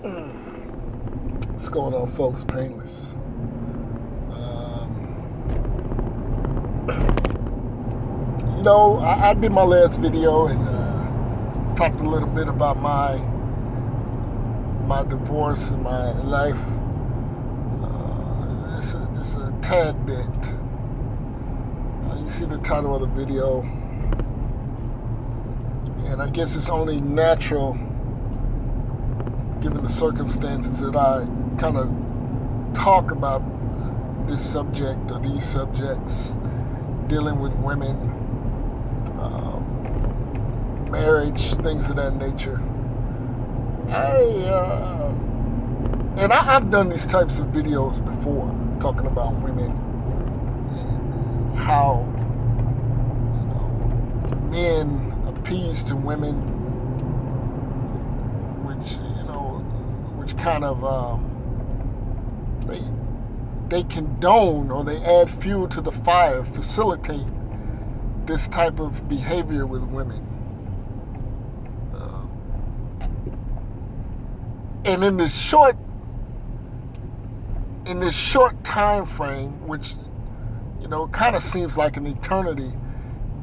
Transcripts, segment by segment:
What's going on, folks? Painless. I did my last video and talked a little bit about my divorce and my life. It's a tad bit. You see the title of the video, and I guess it's only natural, given the circumstances, that I kind of talk about this subject or these subjects, dealing with women, marriage, things of that nature. I've done these types of videos before, talking about women and how men appease to women, which kind of they condone, or they add fuel to the fire, facilitate this type of behavior with women. And in this short time frame, which kind of seems like an eternity,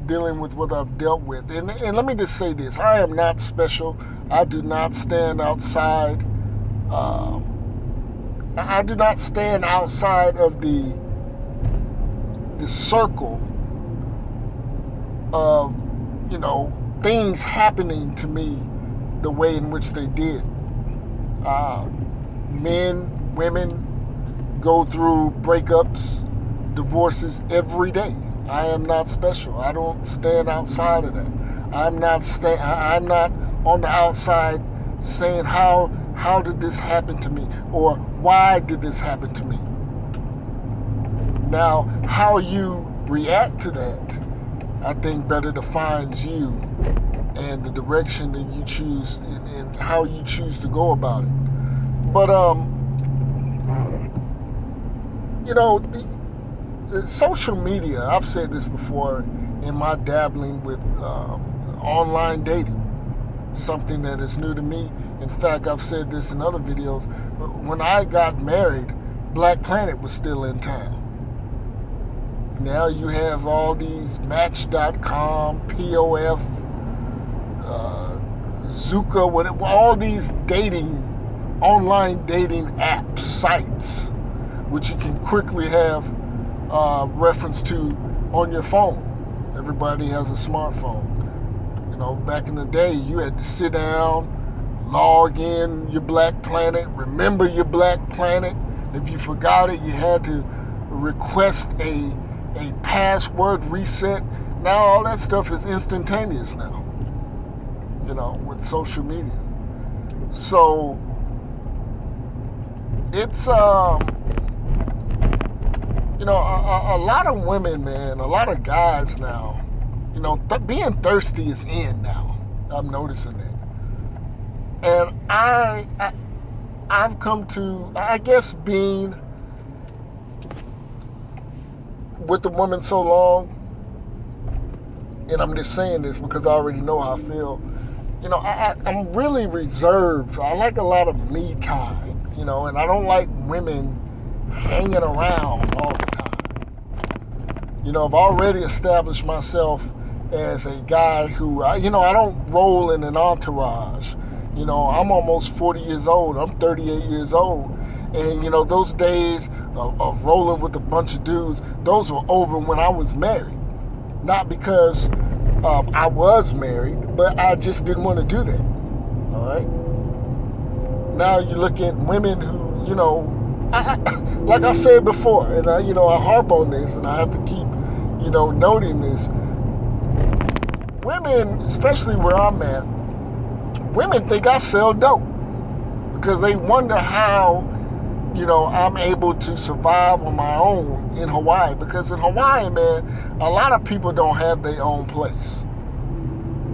dealing with what I've dealt with. And let me just say this: I am not special. I do not stand outside. I do not stand outside of the circle of things happening to me the way in which they did. Men, women go through breakups, divorces every day. I am not special. I don't stand outside of that. I'm not on the outside saying how did this happen to me, or why did this happen to me. Now, how you react to that, I think, better defines you and the direction that you choose and how you choose to go about it. But the social media, I've said this before in my dabbling with online dating, something that is new to me. In fact, I've said this in other videos. When I got married, Black Planet was still in town. Now you have all these Match.com, POF, Zuka, whatever, all these online dating apps, sites, which you can quickly have reference to on your phone. Everybody has a smartphone. Back in the day, you had to sit down, log in your Black Planet, remember your Black Planet. If you forgot it, you had to request a password reset. Now all that stuff is instantaneous now, with social media. So it's a lot of women, man, a lot of guys now, being thirsty is in now. I'm noticing that. And I've come to, I guess, being with the woman so long, and I'm just saying this because I already know how I feel, I'm really reserved. I like a lot of me time, and I don't like women hanging around all the time. I've already established myself as a guy who, I don't roll in an entourage. I'm almost 40 years old. I'm 38 years old. And, those days of rolling with a bunch of dudes, those were over when I was married. Not because I was married, but I just didn't want to do that. All right? Now you look at women who, like I said before, and I harp on this, and I have to keep, noting this. Women, especially where I'm at, women think I sell dope because they wonder how, I'm able to survive on my own in Hawaii. Because in Hawaii, man, a lot of people don't have their own place.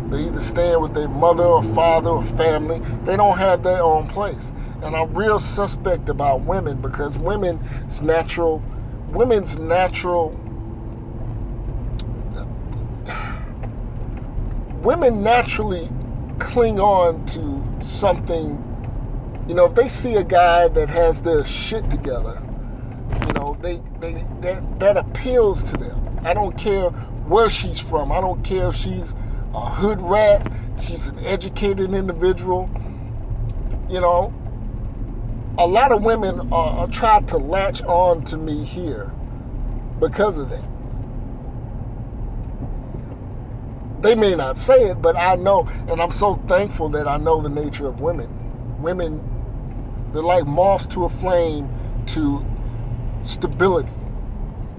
They either staying with their mother or father or family. They don't have their own place. And I'm real suspect about women because women's natural women naturally cling on to something You know, if they see a guy that has their shit together, you know, that appeals to them. I don't care where she's from. I don't care if she's a hood rat, she's an educated individual. You know, a lot of women are trying to latch on to me here because of that. They may not say it, but I know, and I'm so thankful that I know the nature of women. Women, they're like moths to a flame to stability.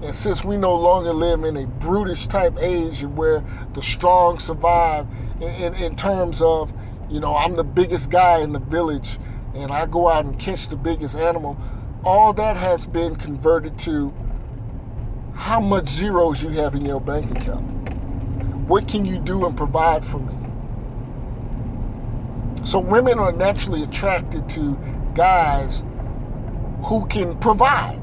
And since we no longer live in a brutish type age where the strong survive in terms of, you know, I'm the biggest guy in the village and I go out and catch the biggest animal, all that has been converted to how much zeros you have in your bank account. What can you do and provide for me? So women are naturally attracted to guys who can provide.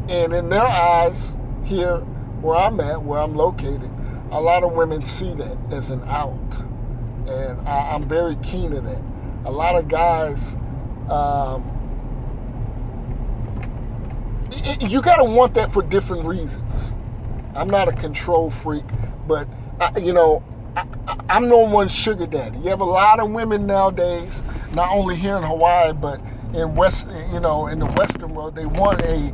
And in their eyes, here where I'm at, where I'm located, a lot of women see that as an out. And I'm very keen to that. A lot of guys, you got to want that for different reasons. I'm not a control freak, but, I'm no one's sugar daddy. You have a lot of women nowadays, not only here in Hawaii, but in in the Western world, they want a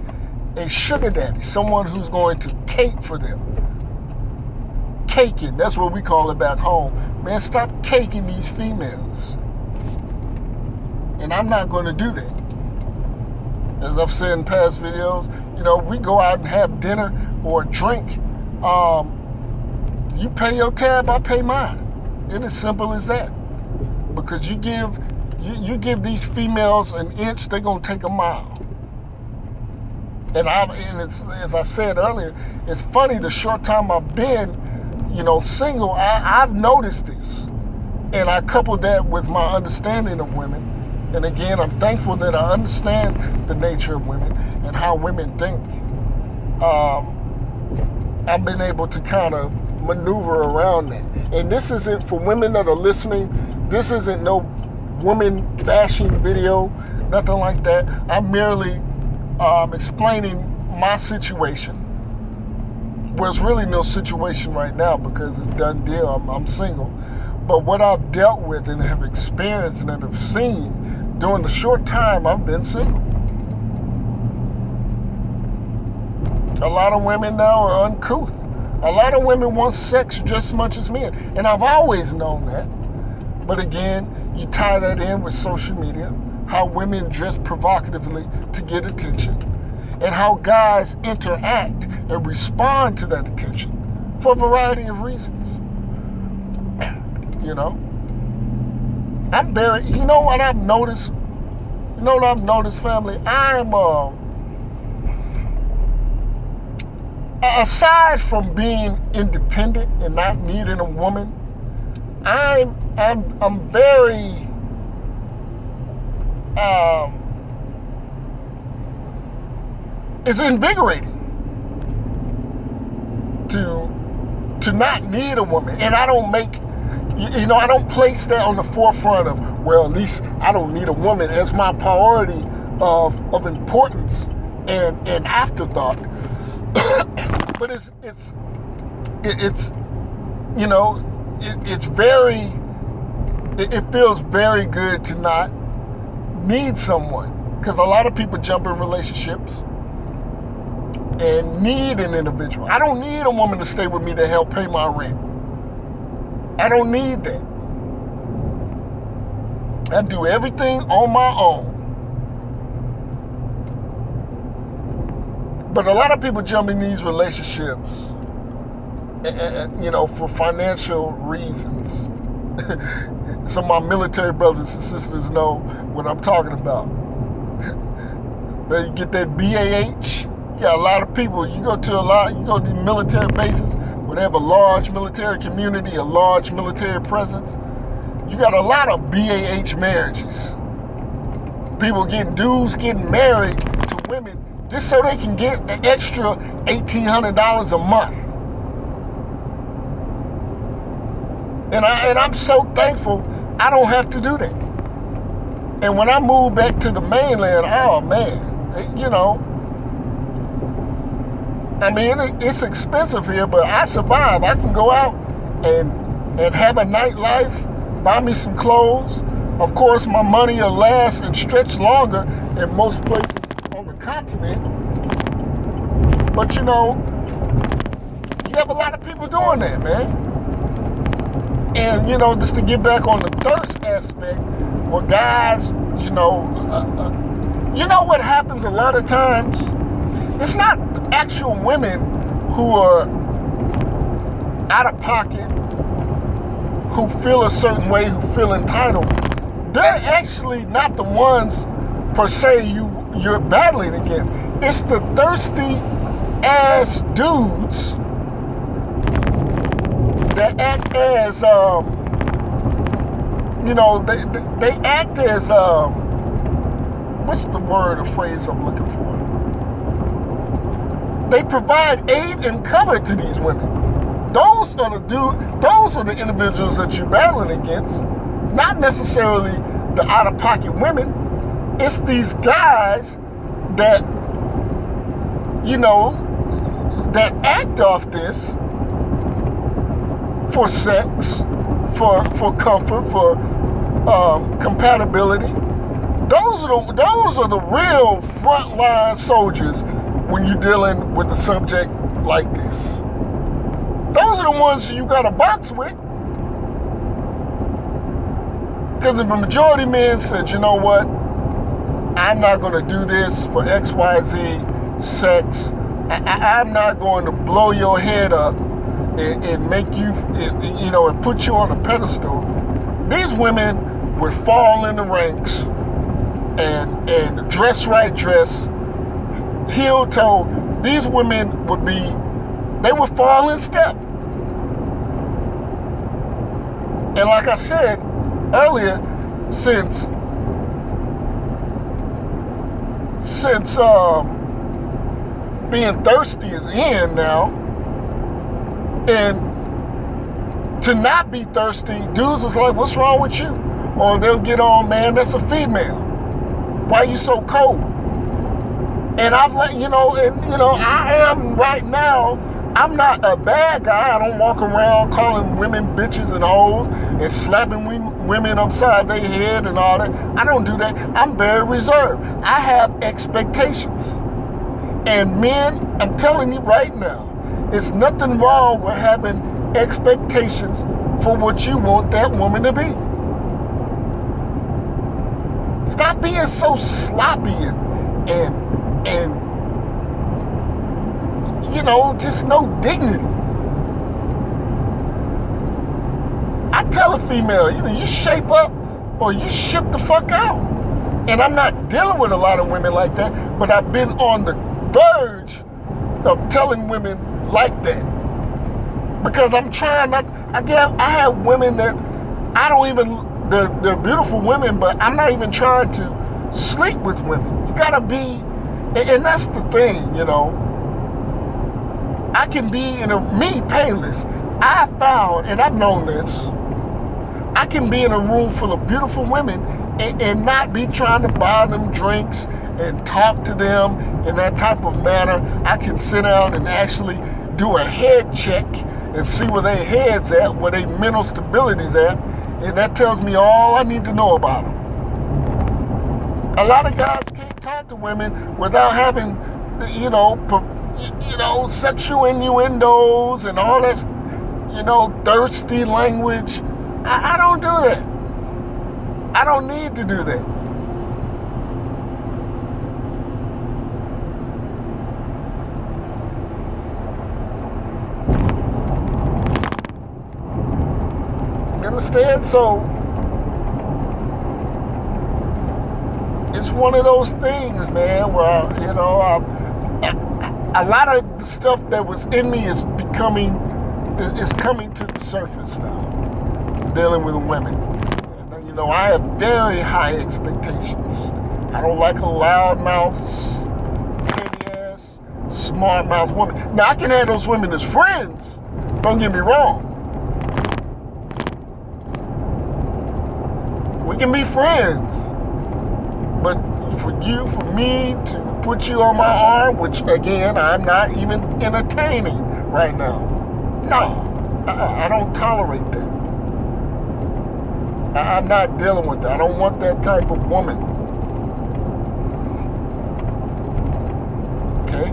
sugar daddy, someone who's going to cake for them. Caking, that's what we call it back home. Man, stop caking these females. And I'm not going to do that. As I've said in past videos, we go out and have dinner or drink. You pay your tab, I pay mine. It's as simple as that. Because you give these females an inch, they're going to take a mile. And it's, as I said earlier, it's funny, the short time I've been, single, I've noticed this. And I coupled that with my understanding of women. And again, I'm thankful that I understand the nature of women and how women think. I've been able to kind of maneuver around that. And this isn't, for women that are listening, this isn't no woman bashing video, nothing like that. I'm merely explaining my situation. Well, it's really no situation right now because it's done deal. I'm single. But what I've dealt with and have experienced and have seen during the short time I've been single. A lot of women now are uncouth. A lot of women want sex just as much as men. And I've always known that. But again, you tie that in with social media, how women dress provocatively to get attention, and how guys interact and respond to that attention for a variety of reasons. I'm very, what I've noticed? Family? I'm, aside from being independent and not needing a woman, I'm very, it's invigorating to not need a woman. And I don't make, I don't place that on the forefront of, well, at least I don't need a woman as my priority of importance and afterthought. But it's it feels very good to not need someone, because a lot of people jump in relationships and need an individual. I don't need a woman to stay with me to help pay my rent. I don't need that. I do everything on my own. But a lot of people jump in these relationships, for financial reasons. Some of my military brothers and sisters know what I'm talking about. You get that BAH. You got a lot of people. You go to these military bases where they have a large military community, a large military presence. You got a lot of BAH marriages. Dudes getting married to women just so they can get an extra $1,800 a month. And I'm so thankful I don't have to do that. And when I moved back to the mainland, oh man, you know, I mean, it's expensive here, but I survive. I can go out and have a nightlife, buy me some clothes. Of course, my money will last and stretch longer in most places on the continent. But you know, you have a lot of people doing that, man. And you know, just to get back on the thirst aspect, well, guys, you know what happens a lot of times? It's not actual women who are out of pocket, who feel a certain way, who feel entitled. They're actually not the ones per se you're battling against. It's the thirsty ass dudes that act as you know, they act as what's the word or phrase I'm looking for? They provide aid and cover to these women. Those are the individuals that you're battling against, not necessarily the out-of-pocket women. It's these guys that, you know, that act off this for sex, for comfort, for compatibility. Those are the real frontline soldiers when you're dealing with a subject like this. Those are the ones you got to box with. Because if a majority man said, you know what, I'm not going to do this for XYZ sex, I'm not going to blow your head up and make you, you know, and put you on a pedestal. These women would fall in the ranks and dress right dress, heel toe. These women they would fall in step. And like I said earlier, since being thirsty is in now, and to not be thirsty, dudes is like, what's wrong with you? Or they'll get on, man, that's a female. Why are you so cold? And I've let you know, and you know, I am right now, I'm not a bad guy. I don't walk around calling women bitches and hoes and slapping women upside their head and all that. I don't do that. I'm very reserved. I have expectations. And men, I'm telling you right now, it's nothing wrong with having expectations for what you want that woman to be. Stop being so sloppy and you know, just no dignity. I tell a female, either you shape up or you ship the fuck out. And I'm not dealing with a lot of women like that, but I've been on the verge of telling women like that. Because I'm trying not, I have women that I don't even, they're beautiful women, but I'm not even trying to sleep with women. You gotta be, and that's the thing, you know. I can be me painless. I found, and I've known this, I can be in a room full of beautiful women and not be trying to buy them drinks and talk to them in that type of manner. I can sit down and actually do a head check and see where their head's at, where their mental stability's at, and that tells me all I need to know about them. A lot of guys can't talk to women without having, you know, sexual innuendos and all that, you know, thirsty language. I don't do that. I don't need to do that. You understand? So it's one of those things, man, where, you know, a lot of the stuff that was in me is coming to the surface now, dealing with women. And, you know, I have very high expectations. I don't like a loudmouth, petty-ass, smart-mouth woman. Now, I can have those women as friends, don't get me wrong. We can be friends. But for me to put you on my arm, which again, I'm not even entertaining right now. No, I don't tolerate that. I'm not dealing with that. I don't want that type of woman. Okay?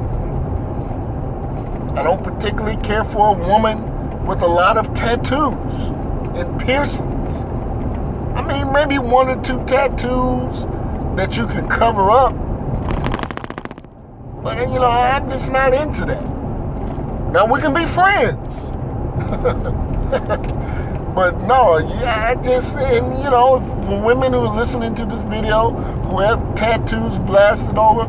I don't particularly care for a woman with a lot of tattoos and piercings. I mean, maybe 1 or 2 tattoos that you can cover up. But, I'm just not into that. Now, we can be friends. But no, I just, and for women who are listening to this video, who have tattoos blasted over,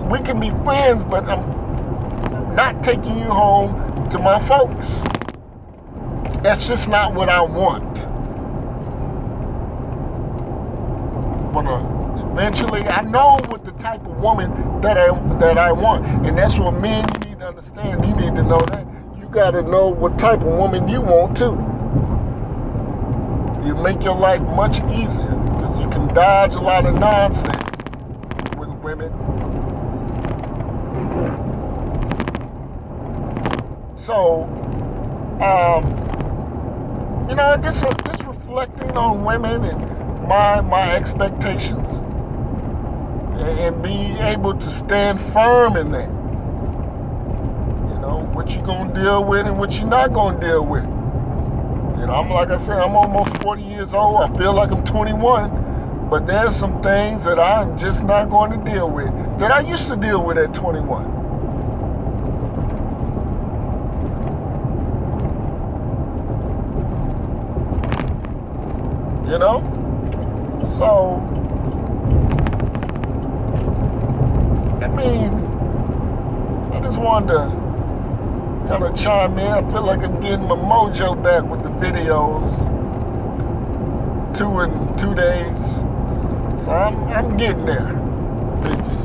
we can be friends, but I'm not taking you home to my folks. That's just not what I want. But eventually, I know what the type of woman that I want, and that's what men, you need to understand. You need to know that. You got to know what type of woman you want too. You make your life much easier because you can dodge a lot of nonsense with women. So, just reflecting on women and my expectations, and being able to stand firm in that. What you're gonna deal with and what you're not gonna deal with. Like I said, I'm almost 40 years old. I feel like I'm 21, but there's some things that I'm just not going to deal with that I used to deal with at 21. So, I just wanted to kind of chime in. I feel like I'm getting my mojo back with the videos. 2 days. So I'm getting there. Peace.